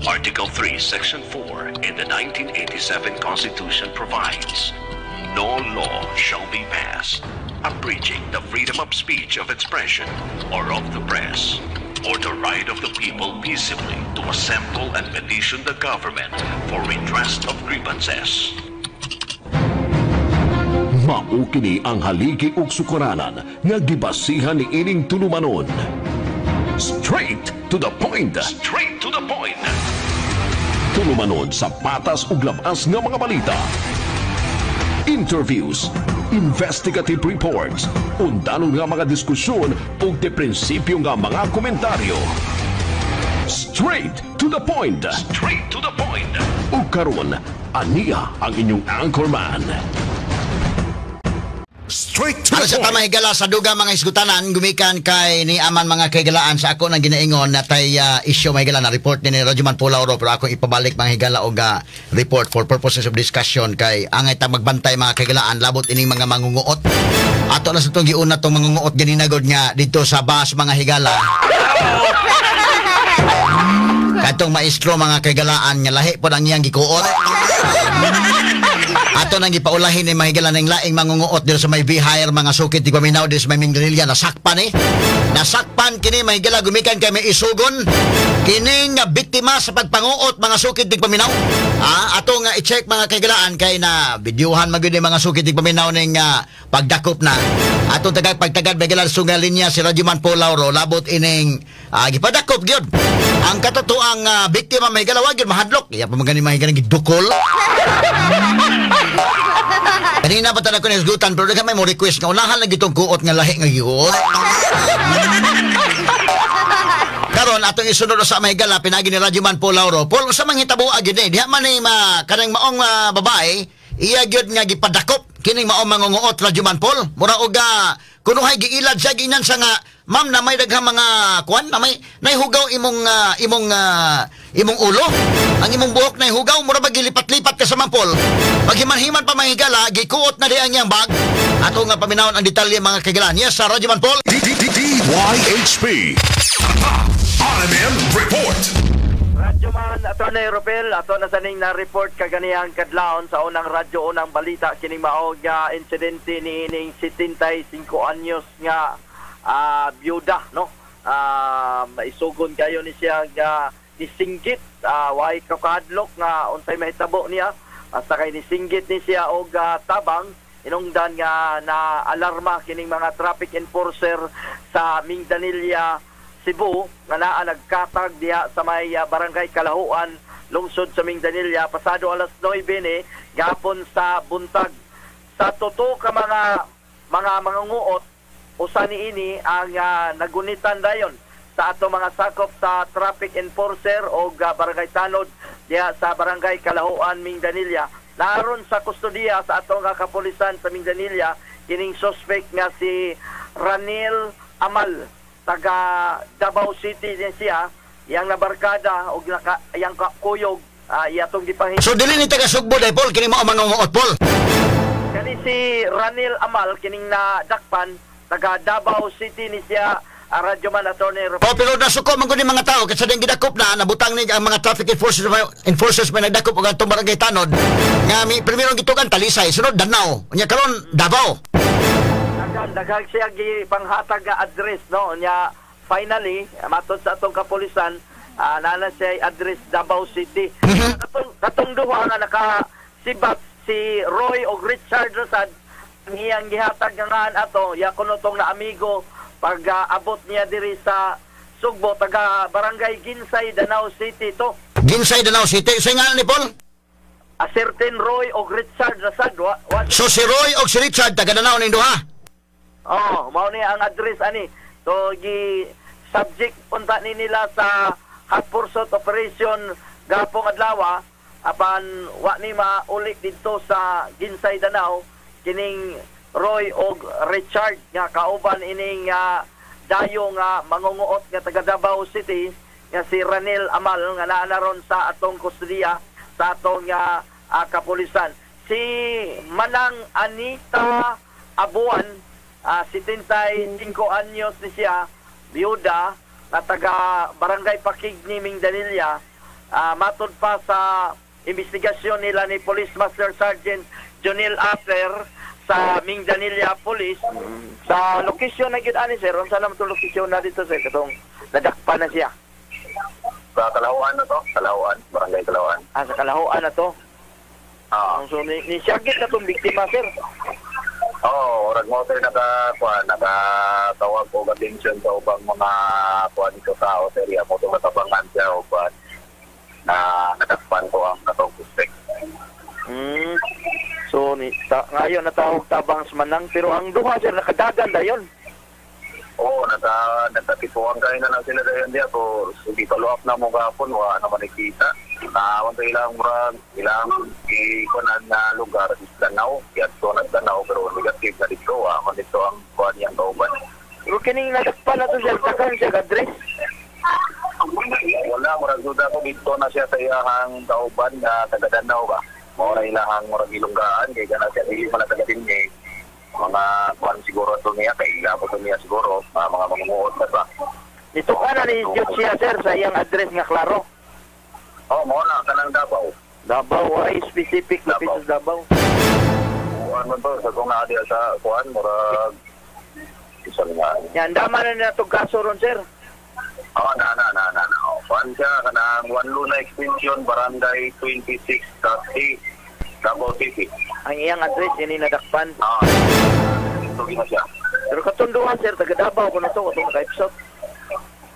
Article 3, Section 4 in the 1987 Constitution provides, no law shall be passed abridging the freedom of speech, of expression, or of the press, or the right of the people peaceably to assemble and petition the government for redress of grievances. Mao kini ang haligi ug sukuranan nga gibasihan ni ining tulumanon. Straight to the point. Straight to the point. Tulumanon sa patas ug labas nga mga balita. Interviews, investigative reports, undanon nga mga diskusyon ug de prinsipyo nga mga komentaryo. Straight to the point. Straight to the point. Ug karon, aniya ang inyong anchorman. Straight to the Sa point. tamahigala sa duga mga isgutanan gumikan kay ni aman mga kaigalaan sa ako nang ginaingon na tay issue mahigala na report ni Rajuman Pulauro pero ako ipabalik mga higala og report for purposes of discussion kay angay ta magbantay mga kaigalaan labot ining mga mangunguot. Ato na sa tong giuna tong mangunguot ganinagod nga dito sa bus mga higala. Katong maestro mga kaigalaan nga lahi pod ang iyang gikuot. Ato nang gipaulahin ni mahigala ng laing mangunguot dito sa may Bihire mga sukit di paminaw dito sa may Mingdanilla nasakpan nasakpan kini mahigala gumikan kay may isugon kining biktima sa pagpanguot mga sukit di paminaw ato nga i-check mga kaigalaan kay na videohan magyud mga sukit di paminaw ning pagdakop na ato pagtagad mahigala sungal linya si Rajuman Pulauro labot ining gipadakop gyud ang katotoang biktima mahigala wa gyud mahadlok iya pa magani mahigala gidukol. Kanina pa tanong ko na isgutan pero may mo request nga unahan lang itong kuot nga lahi nga giot. Karon atong isunod sa mahigala pinagi ni Rajuman Pulauro. Paul sa manghitabo agid diha man ni kanang maong babae iya gyud nga gipadakop kining maong mangunguot Rajuman Paul. Mura og kunuhay giilad siya ginan sa nga ma'am na may daghang mga kuan na may nahihugaw imong ulo ang imong buhok nahihugaw mura ba gilipat-lipat ka sa mampol paghiman-himan pa mahigala gikuot na di ang iyang bag ato nga paminawon ang detalye mga kaigalan yes sa Rajuman Paul DYHP RMM Report. Radyoman Attorney Ropel ato na saning na report kaganihang kadlawon sa unang radyo unang balita kining maog insidente ni ining 75 anyos nga byuda no maisugon kayo ni siya nga nisinggit way kakadlok nga unsay mahitabo niya sakay nisinggit ni siya og tabang inungdan nga na alarma kining mga traffic enforcer sa Mingdanilla Cebu nga naa nagkatag diha sa may barangay Kalahuan lungsod sa Mingdanilla pasado alas 9 ni gapon sa buntag sa tuto ka mga mangunguot usa niini ang nagunitan dayon sa ato mga sakop sa traffic enforcer o barangay tanod diha sa barangay Kalahuan, Mingdanilla. Naron sa kustodiya sa ato nga kapulisan sa Mingdanilla kining suspect nga si Ranil Amal taga Davao City din siya yang nabarkada o yang kuyog iyatong gipahin. so dili ni taga Sugbo dai Paul kining mao mangunguot Paul kani si Ranil Amal kining nadakpan taga Davao City ni siya Radyoman Attorney Ropel. pero nasuko man gud ni mga tao kasi din gidakop na nabutang ni ang mga traffic enforcers may nagdakop og atong barangay tanod nga primero gitugan Talisay sunod Danao nya karon Davao daghang siya gipanghatag nga address no nya finally matod sa atong kapulisan nana siya address Davao City. katong duha nga nakasibat si Roy og Richard Rosad iyang gihatag nga ato ya kuno tong na amigo pag abot niya diri sa Sugbo taga barangay Ginsay Danao City to. Ginsay Danao City sa ngalan ni Paul A certain Roy og Richard Rosad so si Roy og si Richard taga Danao ning duha. Mao ni ang address ani. So gi subject punta ni nila sa hot pursuit operation gapong adlaw apan wa ni maulik didto sa Ginsay Danao kining Roy og Richard nga kauban ining dayo nga mangunguot nga taga Davao City nga si Ranil Amal nga naa na ron sa atong kustodiya sa atong kapulisan. Si Manang Anita Abuan 75 anyos ni siya, biyuda na taga Barangay Pakigni, Mingdanilla. matod pa sa investigasyon nila ni Police Master Sergeant Jonel Aper sa Mindanilla Police, sa lokasyon na gid ani sir, unsa naman to lokasyon na dito sir, katong nadakpan na siya. Sa Kalahuan na to, Kalahuan, Barangay Kalahuan. Sa Kalahuan na to. So ni siyagit na tong biktima sir. Orag mo sir nakatawag ko attention sa ubang mga kuan ito tao sir, mo to matabangan siya uban na nadakpan ko ang katong suspect. So ngayon natawag tabang sa manang, pero ang duha sir nakadagan dayon. Nagkatipuan kayo na lang sila dayon diya po. Sige, follow up na mo gapon, wala naman nakita. Naawang ilang ikunan na lugar is Danau, yat so nagdanaw, pero negative na dito, man dito ang kuhan niyang kauban. Pero kining nadakpan na to siya, takan siya address? Wala, murag duda ko dito na siya sa iyahang kauban na taga Danau ba. Mura ilahang murag ilunggaan, kaya na siya hindi man taga-dinye. Mga kuhan siguro ito niya, kaya ilapot ito niya siguro, mga mangunguot na ba. Ito ka na ni siya sir sa iyang address nga klaro? Muna, kanang Davao. Davao, ay specific na pisos Davao. Ano to, sa kung naadiya sa kuhan, murag isang nga. Yan, dama na na itong kaso ron sir? Kuhan siya, kanang One Luna Extension, Barangay 26, Davao City. Ang iyang address, yun yung nadakpan. Ito gina siya. Pero katunduhan sir, taga Davao ko na ito, itong ka-episode.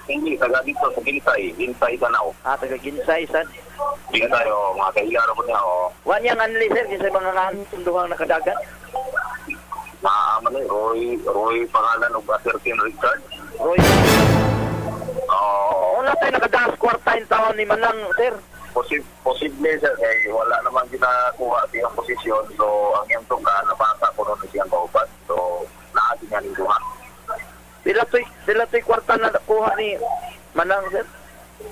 Hindi, taga dito sa Ginsay Danau. Taga Ginsay, san? Ginsay, mga kahilara ko niya, Wan yang anli sir, Ginsay mga tunduhang nakadagan? Roy pangalan o Asertin Richard. Roy? Wala tayo nakadagas kwartain taon ni Manang, sir. Posible sir, wala naman ginakuha siyang posisyon. So, ang iyang tuka, napasa ko nun siyang kaupat. So, naatin niya nito ha. Sila to'y kwarta na nakuha ni Manang, sir?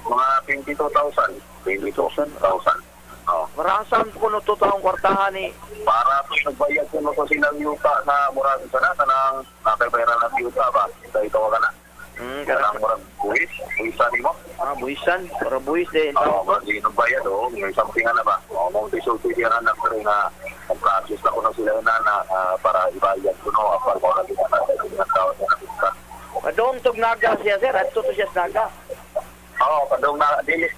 Mga 22,000. 22,000. Marasam ko no ito taong kwartahan ni... Para nagbayad ko no sa silang yuta na murag sana ng nakaibayaran ng yuta ba? Ito ka na. Karang murag buwisan mo? Buwisan. Para buwis din. Murag nagbayad may something na ba? Mong tisulti siya na pero nga mag-process na ko na sila na para ibayad ko no apal ko na ng tao na nakita. Padong tog naga siya sir, at tuto siya naga. Padong na dilis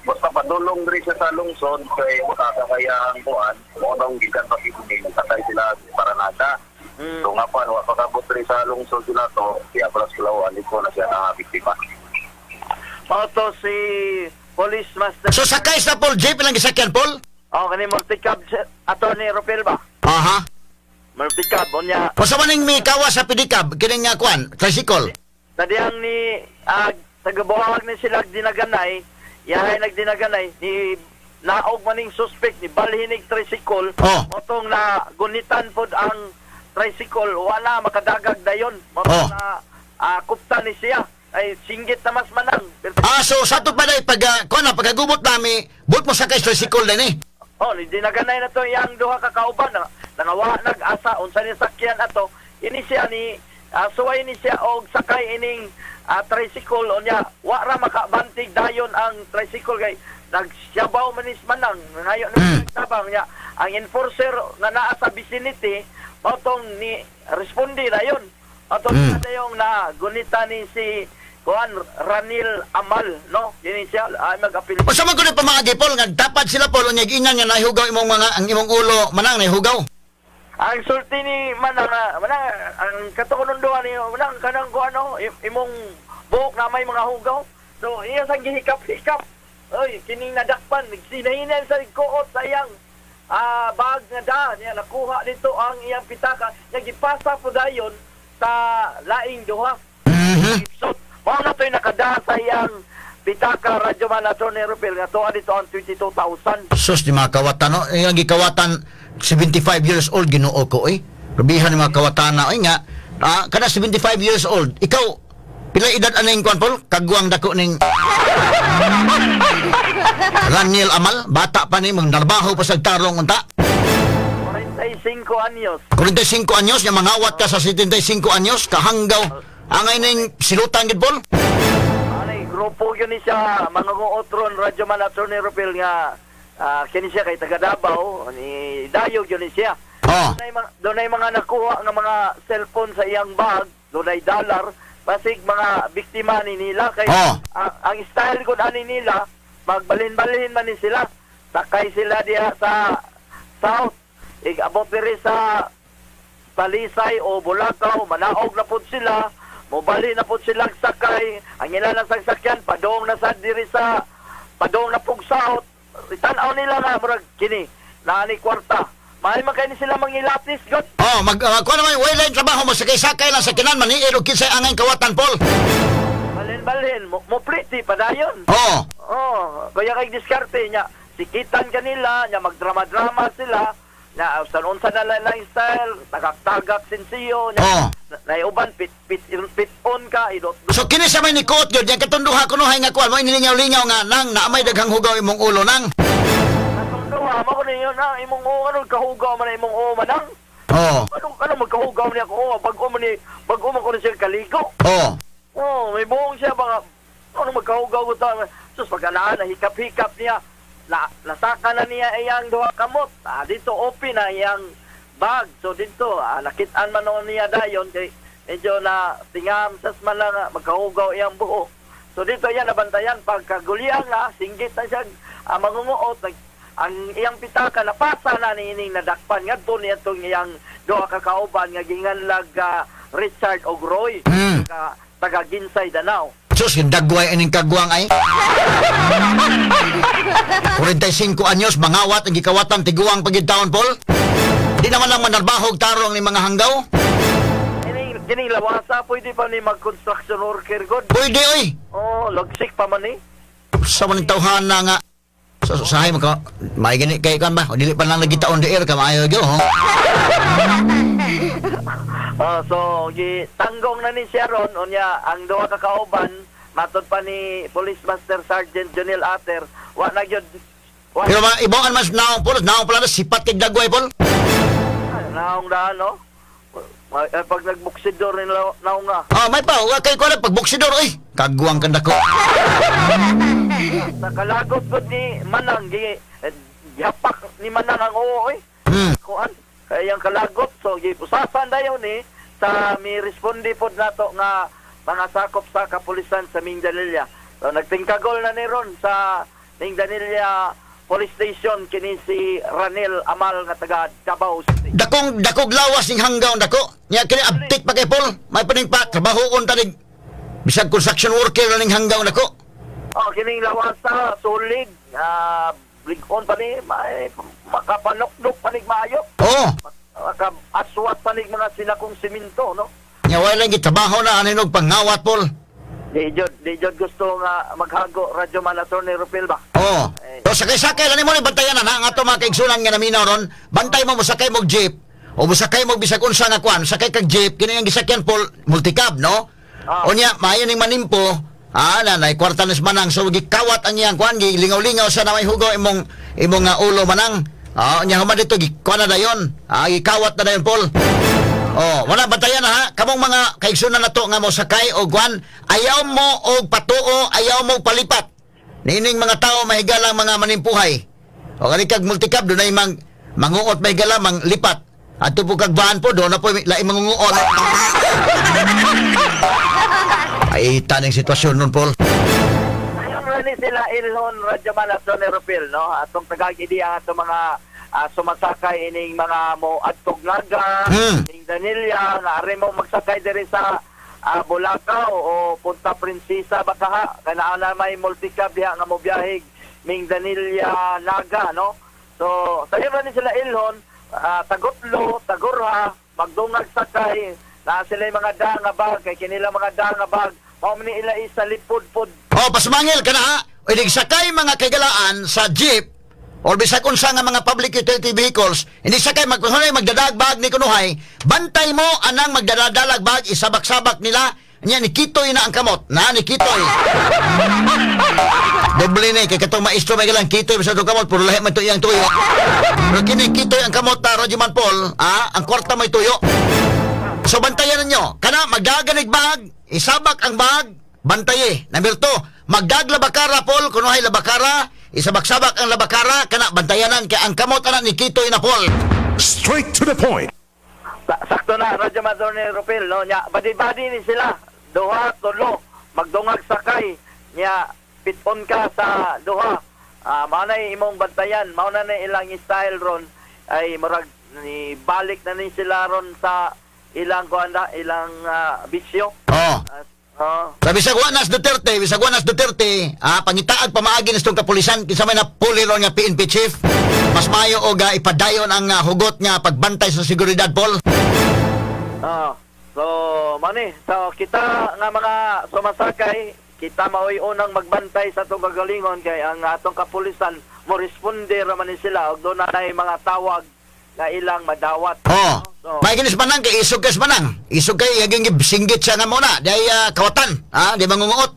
basta padulong diri siya sa lungsod kay makakayang kuan, mo nang gikan pa kini sakay sila para naga. So nga pa wa pakabot diri sa lungsod na to, kaya para sulawan ko na siya na biktima. To si Police Master. So sakay sa Paul Jeep ilang gisakyan Paul? Kani multicab Attorney Ropel ba? Multicab unya. Kung sa maning may kawa sa pedicab, kining nga kuan, tricycle. Tadiyang ni tagabuhawag ni sila dinaganay, yahay nagdinaganay ni naog maning suspect ni balhinig tricycle. Motong na gunitan pod ang tricycle, wala makadagag dayon. Motong na kuptan ni siya. Ay singgit na mas Manang. So sa to pa day pagagubot nami, but mo sakay tricycle din eh. Ni dinaganay na to yang duha ka kauban na nangawa nag-asa unsa ni sakyan ato. Ini siya ni suway ni siya og sakay ining tricycle unya wa ra makabantig dayon ang tricycle kay nagsyabaw manis Manang ngayon nagtabang niya ang enforcer nga naa sa vicinity motong ni responde dayon atong yung na gunita ni si Juan Ranil Amal, no? Yun siya, mag-apil. O sa mga pa mga Paul, nga dapat sila Paul, ang ingan nga nahihugaw ang imong ulo, Manang, nahihugaw? Ang sulti ni Manang, ang katukununduan ni Manang, kanang ko imong buhok na may mga hugaw. So, iya sang gihikap-hikap. Oy, kining nadakpan, sinahinan sa kuot sayang. Bag nga da, niya nakuha dito ang iyang pitaka, niya gipasa po dayon sa laing duha. So, mga na ito'y nakada sa iyang pitaka radyo man na Attorney Ropel nga tuwa dito ang 22,000. Sus, di mga kawatan, no? Yung gikawatan, 75 years old, ginoo ko, eh. Rubihan ni mga kawatan na, nga, kada 75 years old, ikaw, pila edad aneng kuan Paul? Kagwang dako ning Raniel Amal, bata pa ni, mangnarbaho pa sa tarong unta. 45 anyos. 45 anyos, yung mangawat ka sa 75 anyos, kahanggaw. Angay ning silutan gid Paul. Anay grupo yun ni siya, mga nguotron, Radyo Man Attorney Ropel nga, kini siya kay taga Davao, ni Dayog yun ni siya. Oh. Doon ay mga nakuha ng mga cellphone sa iyang bag, doon ay dollar, pasig mga biktima ni nila. Kay, ang style ko ani nila, magbalhin-balhin man ni sila. Sakay sila diya sa south, abot diri sa Talisay o Bulacau, manaog na po sila, mobali na po sila sakay, ang ilan ng sasakyan, padong na sa diri sa, padong na po south, itanaw nila nga, murag kini, naani kwarta. Mahal makay ni sila mangilatis, God. Kuha naman, wala yung trabaho mo, sakay-sakay lang sa kinan, maniiro kinsay angay kawatan, Paul. Balhin, mo pretty pa dayon. Kaya kay diskarte niya, sikitan kanila, niya magdrama-drama sila, na unsa na lang style, tagak-tagak sinsiyo, niya, naiuban, pit-on ka, idot. So, kini sa may nikot, yun, yung katunduha ko nuhay nga kuha, mo inilingaw-lingaw nga, nang naamay daghang hugaw imong ulo, nang. Katunduha, mo ko ninyo, na, imong ano, kahugaw man na imong manang. Ano magkahugaw niya ko, bago mo ko na siya kaligo. May buong siya, baka, ano magkahugaw ko tayo, sus, pagkanaan, hikap-hikap niya, nasaka na niya iyang duha kamot. Dito open na iyang bag. So dito, nakitaan man noon niya dayon kay medyo na tingam sas man lang magkahugaw iyang buho. So dito yan nabantayan pagkagulian na singgit na siya mangunguot. Ang iyang pitaka napasa na niining nadakpan ngadto niya tong iyang duha ka kauban nga ginganlag Richard og Roy taga Ginsay Danao. Sus, yung dagway ining kagwang ay. 45 anyos, mangawat, ang gikawatan, tiguang pagitaon, Paul. Di naman lang manarbahog tarong ni mga hanggaw. Gining lawasa, pwede pa ni mag-construction worker, God? Pwede, oy. Logsik pa man ni. Sa maning tawhan na nga. So, sahay mo ka, may gani kayo kan ba? O dili pa lang nagitaon di air ka, maayo gyo, ho? So, tanggong na ni siya ron, unya, ang duha ka kauban, matod pa ni Police Master Sergeant Jonel Ater, wa na yun. Pero mga ibongan mas naong, Paul, naong pala na sipat kig dagway, Paul. Naong na, no? Pag nagbuksidor ni naong na. May pa, wa kayo ko lang, pag buksidor, oy, kagwang kanda ko. Nakalagot ko ni Manang, yapak ni Manang ang oo, oy. Kuan, kaya yung kalagot, so, usasan na yun sa may responde po nato nga mga sakop sa kapulisan sa Mindanilla. So, nagtingkagol na ni ron sa Mindanilla Police Station kini si Ranel Amal nga taga Davao City. Dakog lawas ning hanggaw dako. Nya kini update pa kay Paul. May paning pa trabahoon tanig bisag construction worker ning hanggaw dako. Kining lawas sa solid blig-on pa ni makapanok-nok panig maayo. Maka-aswat panig mga sinakong siminto, no? Nya wala lang gitrabaho na aninog pangawat, Paul. Di jod gusto nga maghago Radyo Man Attorney Ropel ba? So sakay-sakay lang mo ni bantayan na ang ato mga kaigsunan nga naminaw ron. Bantay mo sakay mo jeep o musakay mo bisag unsa nga kwan, sakay kag jeep kini ang gisakyan, Paul, multicab, no? Unya maayo ning manimpo, nanay kwarta nas manang so gikawat ang iyang kwan, gilingaw-lingaw sa na may hugaw imong ulo manang. Unya human dito gikwan na dayon. Gikawat na dayon, Paul. Wala bantayan na ha. Kamong mga kaigsunan na to nga mo sakay o guan, ayaw mo og patuo, ayaw mo palipat. Nining mga tao mahigala mga manimpuhay. O kani kag multicab dunay manguot mahigala mang lipat. Adto po kag van po do na po laing mangunguot. Ay taning sitwasyon nun, Paul. Ayun ni sila Ilhon Radyo Man Attorney Ropel, no? Atong tagag-ideya ato mga sumasakay ining mga mo adtog Naga, ining Danilla, nga are mo magsakay diri sa Bulacau o Punta Princesa Bataha, kanaan na may multicab diha nga mo biyahig ning Danilla Naga, no? So, sayo ni sila Ilhon, Tagutlo, Tagurha, magdungag sakay, na sila mga nga bag, kay kinila mga nga bag, mao man ila isa lipod-pod. Pasmangil ka na ha. Idig sakay mga kagalaan sa jeep or bisag unsa nga mga public utility vehicles, hindi sakay magdadagbag ni kunuhay, bantay mo anang magdadalagbag, isabak-sabak nila, nya nikitoy na ang kamot, ni kitoy. Doble ni kay katong maestro may galang kitoy sa kamot, puro lahi man to iyang tuyo. Pero kini kitoy ang kamot ta Radyo Man Paul, ang kwarta may tuyo. So bantayan ninyo, kana magdaganig bag, isabak ang bag, bantaye. Number 2, magdag labakara, Paul, kunuhay labakara, isabak-sabak ang labakara, kana bantayanan kay ang kamot anak ni Kitoy na, Paul. Straight to the point. Sakto na, Radyo Madonna Ropel, no? Nya, badi-badi ni sila. Duha, tulo. Magdungag sakay. Nya, piton ka sa duha. Maunay imong bantayan. Mauna na ilang style ron. Ay, marag, balik na ni sila ron sa ilang bisyo. Bisag Juanas Duterte, pangitaag pamaagi na itong kapulisan, kinsa may napuli ron nga PNP chief, mas mayo o ipadayon ang hugot nga pagbantay sa seguridad, Paul. So kita nga mga sumasakay, kita maoy unang magbantay sa itong kagalingon kay ang atong kapulisan mo responde raman ni sila og doon na mga tawag nga ilang madawat. May ginis manang kay isog kas manang. Isog kay haging singgit siya nga muna. Day kawatan, di mangunguot.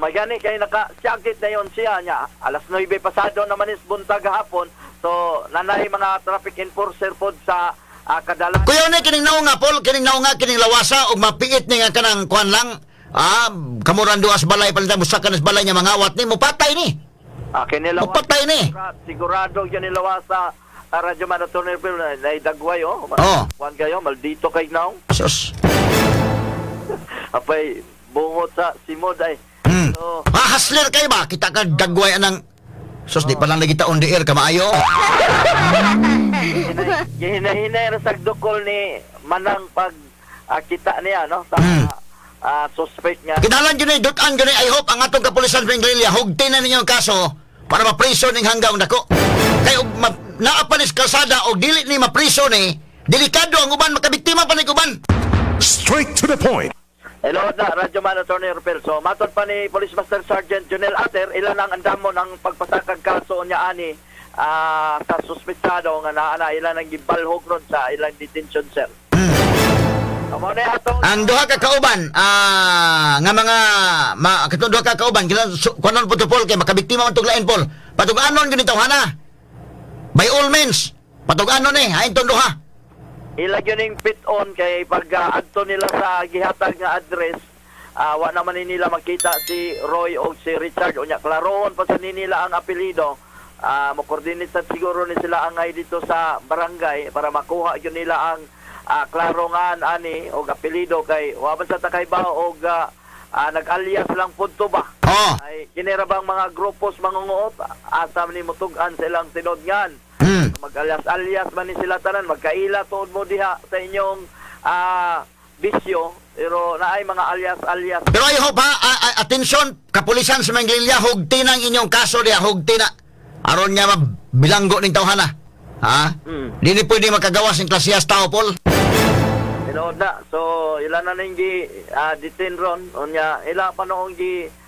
May gani kay naka-jacket na yon siya nya. Alas 9 pasado naman is buntag hapon. So nanay mga traffic enforcer pod sa kadalan. Kuya ni kining naunga, Paul, kining lawasa og mapiit ni nga kanang kuan lang. Kamuran duas balay palitan musakan sa balay nya mangawat ni mo patay ni. Kinilawasa. Patay ni. Sigurado yan nilawasa. Radyo Madonna Ropel na idagway, Juan kayo, maldito kay now. Sus. Apay, bungot sa simod ay. So, hasler kayo ba? Kita ka dagway anang... Sus, di pa lang lagi taon di air ka maayo. Hinahinay na sagdukol ni Manang pag kita niya, no? Sa suspect niya. Kinalan dyan eh, dutan dyan eh. I hope ang atong kapulisan Pringlelia, hugtin na ninyo ang kaso para ma-prison ng hanggang dako. Kaya naapanis kalsada o dili ni ma-prison eh, delikado ang uban, makabiktima pa ni uban. Straight to the point. Hello na, Radyo Madonna Ropel. So, matod pa ni Police Master Sergeant Junel Ater, ilan ang andamon ang pagpasakag kaso niya ani sa suspetsado nga naana ilan ang gibalhog ron sa ilang detention cell. Ang duha ka kauban, nga mga katong duha ka kauban, kunon po to, Paul, kay makabiktima man tuglain, Paul. Patuganon ganito, hana. By all means, patuganon hain tong duha. Ilag yun yung pit-on kay pag adto nila sa gihatag nga address, wa naman nila makita si Roy o si Richard. Unya, klaroon pa sa nila ang apelido. Mo-coordinate sa siguro ni sila ang ay dito sa barangay para makuha yun nila ang klarongan ani o apelido kay waban sa takay ba o nag-alias lang punto ba. Ay kinirabang mga grupos mangunguot asam ni mutugan silang tinodngan. Mag-alias man ni sila tanan, magkaila tuod mo diha sa inyong bisyo, pero naay mga alias. Pero I hope attention, kapulisan sa Manglilya, hugti ng inyong kaso diha, hugti na. Aron nga bilanggo ning tawhana. Dili pwede makagawas ng klasiyas tao, Paul. Na. So, ilan na nang detain ron. Unya, ila pa noong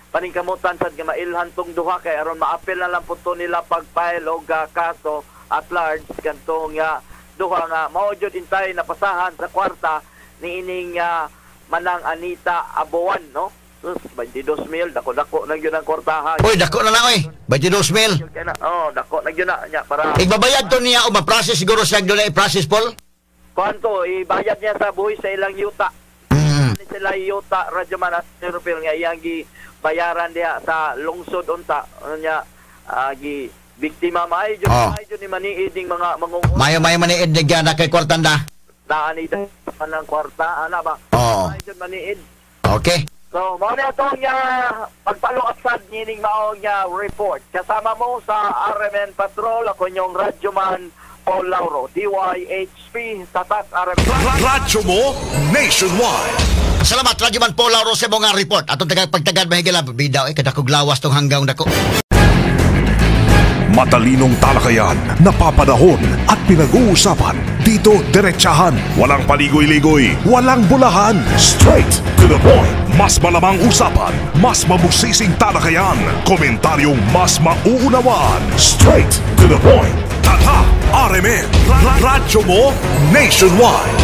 paningkamutan sa mailhan tong duha kay aron maapil na lang po nila pag-file o kaso at large kantong duha nga mao jud intay na pasahan sa kwarta ni ining Manang Anita Aboan, no? Sus, 22,000 dako na gyud ang kwartahan. Oy, dako na lang oy. 22,000. Dako na gyud na nya para igbabayad to niya o ma-process siguro siya doon i-process, Paul. Kuanto ibayad niya sa buhi sa ilang yuta. Sila yuta Radyo Madonna Ropel nga iyang bayaran diha sa lungsod unta nya gi biktima maayo jud ni maniid ning mga mangungulo. Mayo maniid na kay kwartanda. Naani ng kwarta ana ba? Maayo jud maniid. Okay. So mao na atong pagpalo sad nining mao nga report. Kasama mo sa RMN Patrol ako inyong radyoman Paul Lauro, DYHP, Tatak, RMN. Radyo mo nationwide. Salamat, Radyoman Paul Lauro sa mga report. Atong pagtagad mahigala, bidaw kadakog lawas tong hanggang dako. Matalinong talakayan, napapanahon at pinag-uusapan. Dito diretsahan, walang paligoy-ligoy, walang bulahan. Straight to the point. Mas malamang usapan, mas mabusising talakayan, komentaryong mas mauunawaan. Straight to the point. Tata, RMN, radyo mo nationwide.